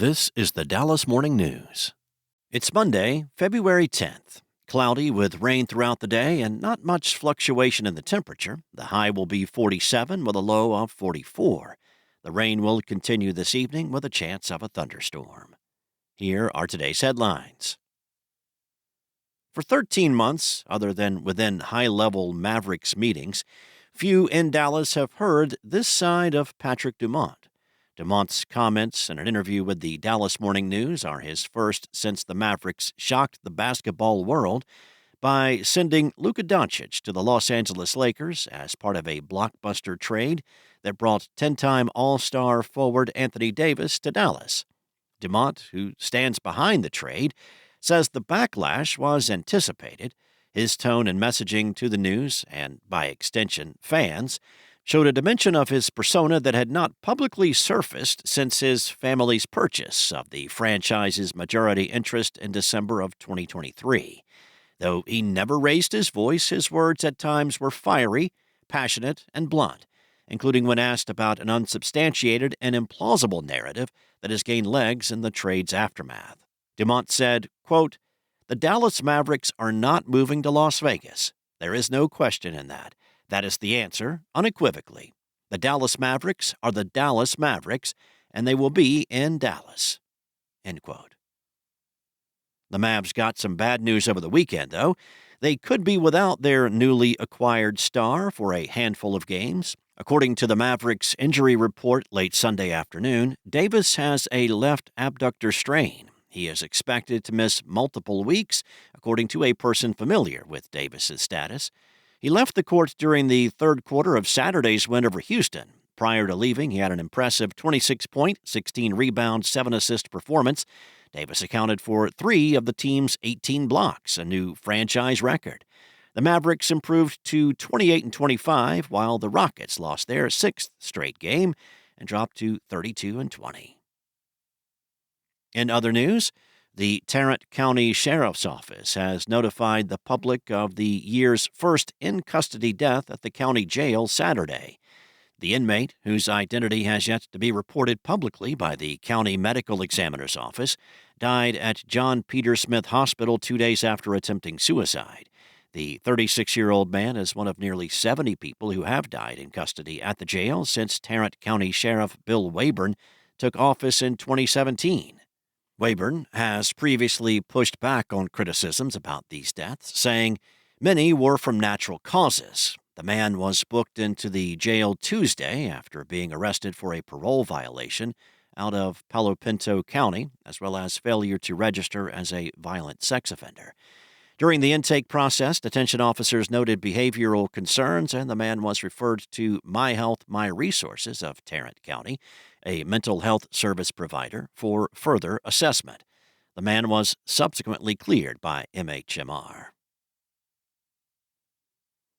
This is the Dallas Morning News. It's Monday, February 10th. Cloudy with rain throughout the day and not much fluctuation in the temperature. The high will be 47 with a low of 44. The rain will continue this evening with a chance of a thunderstorm. Here are today's headlines. For 13 months, other than within high-level Mavericks meetings, few in Dallas have heard this side of Patrick Dumont. Dumont's comments in an interview with the Dallas Morning News are his first since the Mavericks shocked the basketball world by sending Luka Doncic to the Los Angeles Lakers as part of a blockbuster trade that brought 10-time All-Star forward Anthony Davis to Dallas. Dumont, who stands behind the trade, says the backlash was anticipated. His tone and messaging to the news, and by extension fans, showed a dimension of his persona that had not publicly surfaced since his family's purchase of the franchise's majority interest in December of 2023. Though he never raised his voice, his words at times were fiery, passionate, and blunt, including when asked about an unsubstantiated and implausible narrative that has gained legs in the trade's aftermath. Dumont said, quote, "The Dallas Mavericks are not moving to Las Vegas. There is no question in that. That is the answer, unequivocally. The Dallas Mavericks are the Dallas Mavericks, and they will be in Dallas." End quote. The Mavs got some bad news over the weekend, though. They could be without their newly acquired star for a handful of games. According to the Mavericks injury report late Sunday afternoon, Davis has a left abductor strain. He is expected to miss multiple weeks, according to a person familiar with Davis's status. He left the court during the third quarter of Saturday's win over Houston. Prior to leaving, he had an impressive 26-point, 16-rebound, 7-assist performance. Davis accounted for 3 of the team's 18 blocks, a new franchise record. The Mavericks improved to 28-25, while the Rockets lost their 6th straight game and dropped to 32-20. In other news, the Tarrant County Sheriff's Office has notified the public of the year's first in-custody death at the county jail Saturday. The inmate, whose identity has yet to be reported publicly by the county medical examiner's office, died at John Peter Smith Hospital 2 days after attempting suicide. The 36-year-old man is one of nearly 70 people who have died in custody at the jail since Tarrant County Sheriff Bill Waybourn took office in 2017. Waybourn has previously pushed back on criticisms about these deaths, saying many were from natural causes. The man was booked into the jail Tuesday after being arrested for a parole violation out of Palo Pinto County, as well as failure to register as a violent sex offender. During the intake process, detention officers noted behavioral concerns, and the man was referred to My Health, My Resources of Tarrant County, a mental health service provider, for further assessment. The man was subsequently cleared by MHMR.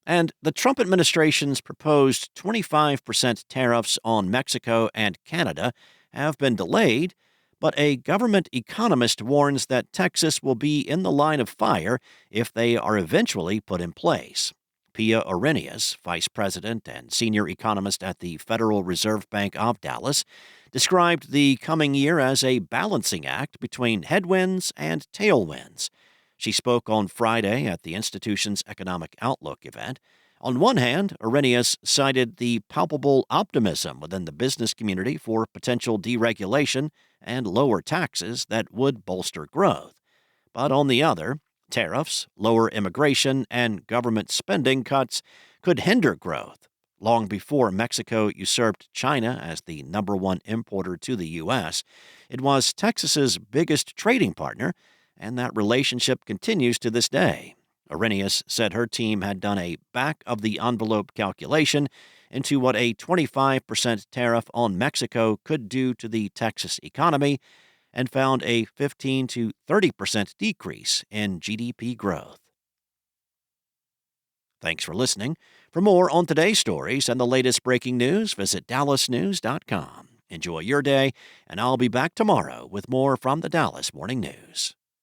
And the Trump administration's proposed 25% tariffs on Mexico and Canada have been delayed, but a government economist warns that Texas will be in the line of fire if they are eventually put in place. Pia Orrenius, vice president and senior economist at the Federal Reserve Bank of Dallas, described the coming year as a balancing act between headwinds and tailwinds. She spoke on Friday at the institution's Economic Outlook event. On one hand, Orrenius cited the palpable optimism within the business community for potential deregulation and lower taxes that would bolster growth. But on the other, tariffs, lower immigration, and government spending cuts could hinder growth. Long before Mexico usurped China as the number one importer to the U.S., it was Texas's biggest trading partner, and that relationship continues to this day. Orrenius said her team had done a back-of-the-envelope calculation into what a 25% tariff on Mexico could do to the Texas economy and found a 15 to 30% decrease in GDP growth. Thanks for listening. For more on today's stories and the latest breaking news, visit dallasnews.com. Enjoy your day, and I'll be back tomorrow with more from the Dallas Morning News.